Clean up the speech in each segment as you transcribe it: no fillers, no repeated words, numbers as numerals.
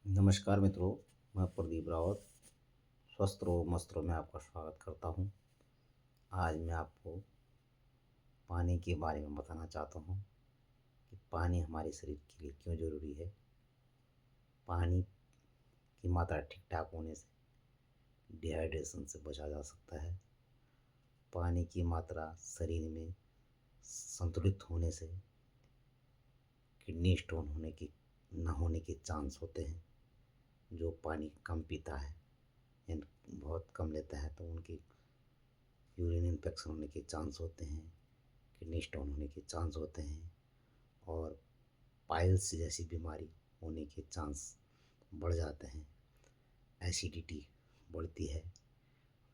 नमस्कार मित्रों, मैं प्रदीप रावत स्वस्थ रहो मस्त रहो में आपका स्वागत करता हूँ। आज मैं आपको पानी के बारे में बताना चाहता हूँ कि पानी हमारे शरीर के लिए क्यों ज़रूरी है। पानी की मात्रा ठीक ठाक होने से डिहाइड्रेशन से बचा जा सकता है। पानी की मात्रा शरीर में संतुलित होने से किडनी स्टोन न होने के चांस होते हैं। जो पानी कम पीता है या बहुत कम लेता है तो उनकी यूरिन इन्फेक्शन होने के चांस होते हैं, किडनी स्टोन होने के चांस होते हैं और पाइल्स जैसी बीमारी होने के चांस बढ़ जाते हैं। एसिडिटी बढ़ती है।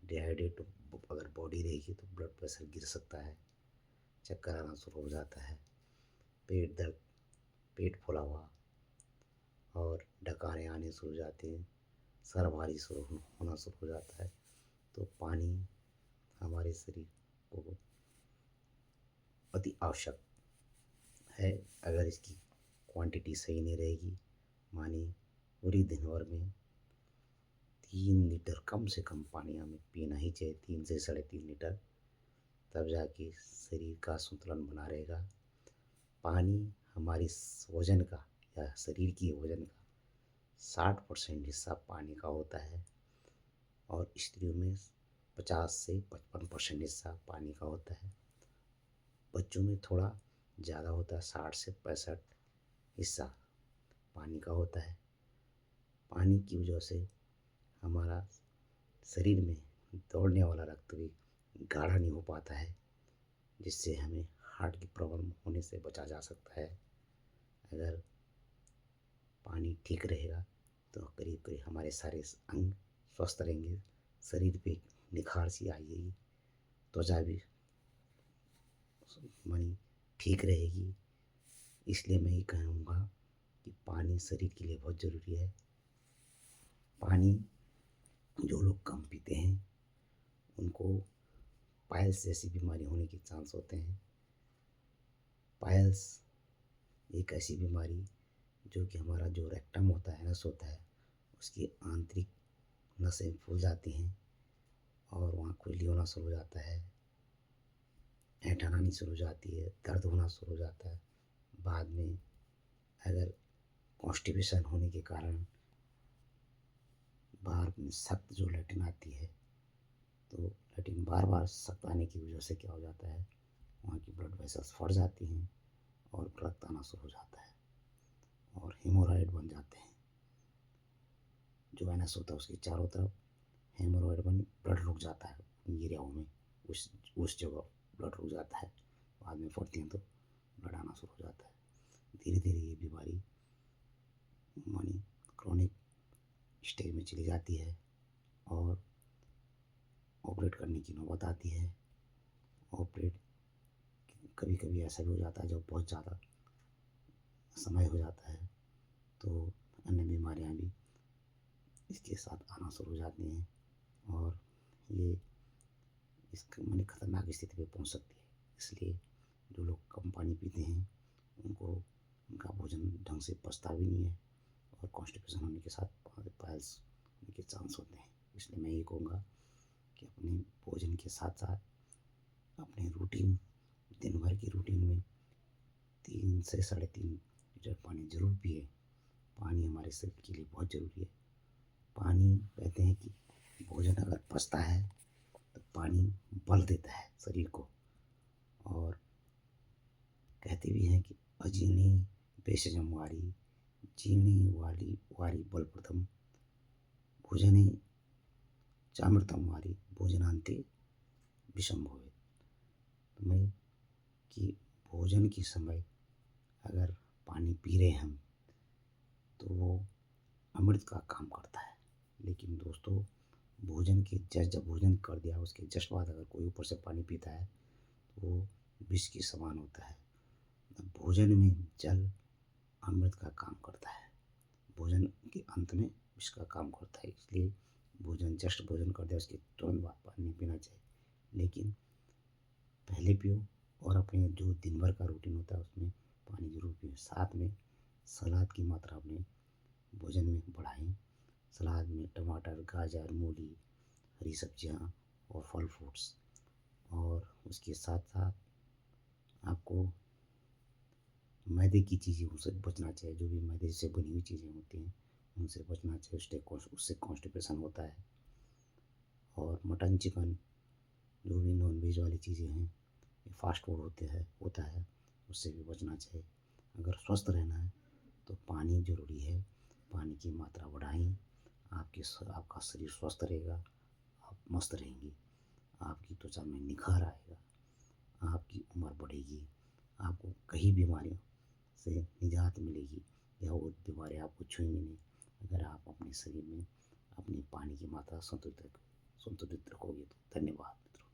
डिहाइड्रेट अगर बॉडी रहेगी तो ब्लड प्रेशर गिर सकता है, चक्कर आना शुरू हो जाता है, पेट दर्द, पेट फूला हुआ और डकारें आने शुरू हो जाती हैं, सर भारी शुरू होना शुरू हो जाता है। तो पानी हमारे शरीर को अति आवश्यक है। अगर इसकी क्वांटिटी सही नहीं रहेगी, मानिए पूरी दिन भर में 3 लीटर कम से कम पानी हमें पीना ही चाहिए, 3 से 3.5 लीटर, तब जाके शरीर का संतुलन बना रहेगा। पानी हमारी वजन का या शरीर की वजन का 60% हिस्सा पानी का होता है और स्त्रियों में 50 से 55% हिस्सा पानी का होता है। बच्चों में थोड़ा ज़्यादा होता है, 60 से 65 हिस्सा पानी का होता है। पानी की वजह से हमारा शरीर में दौड़ने वाला रक्त भी गाढ़ा नहीं हो पाता है, जिससे हमें हार्ट की प्रॉब्लम होने से बचा जा सकता है। अगर पानी ठीक रहेगा तो करीब करीब हमारे सारे अंग स्वस्थ रहेंगे, शरीर पे निखार सी आएगी, त्वचा भी मानी ठीक रहेगी। इसलिए मैं ये कहूँगा कि पानी शरीर के लिए बहुत ज़रूरी है। पानी जो लोग कम पीते हैं उनको पाइल्स जैसी बीमारी होने के चांस होते हैं। पाइल्स एक ऐसी बीमारी जो कि हमारा जो रेक्टम होता है, नस होता है, उसकी आंतरिक नसें फूल जाती हैं और वहाँ खुजली होना शुरू हो जाता है, ऐंठन आनी शुरू हो जाती है, दर्द होना शुरू हो जाता है। बाद में अगर कॉन्स्टिपेशन होने के कारण बाहर में सख्त जो लैट्रिन आती है तो लैट्रिन बार बार सख्त आने की वजह से क्या हो जाता है, वहाँ की ब्लड वेसल्स फट जाती हैं और रक्त आना शुरू हो जाता है और हेमोरॉइड बन जाते हैं। जो एनएस होता है उसके चारों तरफ हेमोरॉइड बन ब्लड रुक जाता है उन एरियाओं में, उस जगह ब्लड रुक जाता है। बाद में फटती हैं तो ब्लड आना शुरू हो जाता है। धीरे धीरे ये बीमारी मानी क्रोनिक स्टेज में चली जाती है और ऑपरेट करने की नौबत आती है। ऑपरेट कभी कभी ऐसा भी हो जाता है जब बहुत ज़्यादा समय हो जाता है तो अन्य बीमारियां भी इसके साथ आना शुरू हो जाती हैं और ये इसका मानी खतरनाक स्थिति पे पहुंच सकती है। इसलिए जो लोग कम पानी पीते हैं उनको उनका भोजन ढंग से पचता भी नहीं है और कॉन्स्टिपेशन होने के साथ पाइल्स होने के चांस होते हैं। इसलिए मैं ये कहूँगा कि अपने भोजन के साथ साथ अपने रूटीन दिन भर की रूटीन में 3 से 3.5 लीटर पानी ज़रूर पिए। पानी हमारे शरीर के लिए बहुत ज़रूरी है। पानी कहते हैं कि भोजन अगर पचता है तो पानी बल देता है शरीर को और कहते भी हैं कि अजीर्णी भेषजम वारी जीर्णी वाली वारी बलप्रदम भोजने चामृतम वारी भोजनांते विषम भवे। तो मैं कि भोजन के समय अगर पानी पी रहे हम तो वो अमृत का काम करता है। लेकिन दोस्तों भोजन के जब भोजन कर दिया उसके जस्ट बाद अगर कोई ऊपर से पानी पीता है तो वो विष के समान होता है। भोजन में जल अमृत का काम करता है, भोजन के अंत में विष का काम करता है। इसलिए जस्ट भोजन कर दिया उसके तुरंत बाद पानी पीना चाहिए। लेकिन पहले पियो और अपने जो दिन भर का रूटीन होता है उसमें पानी ज़रूर पियो। साथ में सलाद की मात्रा अपने भोजन में बढ़ा सलाद में टमाटर, गाजर, मूली, हरी सब्जियाँ और फल फ्रूट्स। और उसके साथ-साथ आपको मैदे की चीज़ें उनसे बचना चाहिए, जो भी मैदे से बनी हुई चीज़ें होती हैं, उनसे बचना चाहिए। उससे कॉन्स्टिपेशन होता है। और मटन, चिकन, जो भी नॉन-वेज वाली चीज़ें हैं, ये फ़ास्ट फूड होता है, उससे भी बचना चाहिए। अगर स्वस्थ रहना है तो पानी ज़रूरी है, पानी की मात्रा बढ़ाएँ, आपका शरीर स्वस्थ रहेगा, आप मस्त रहेंगी, आपकी त्वचा में निखार आएगा, आपकी उम्र बढ़ेगी, आपको कई बीमारियों से निजात मिलेगी या वो बीमारियाँ आपको छुएँगी नहीं, अगर आप अपने शरीर में अपनी पानी की मात्रा संतुलित रखोगे तो। धन्यवाद मित्रों।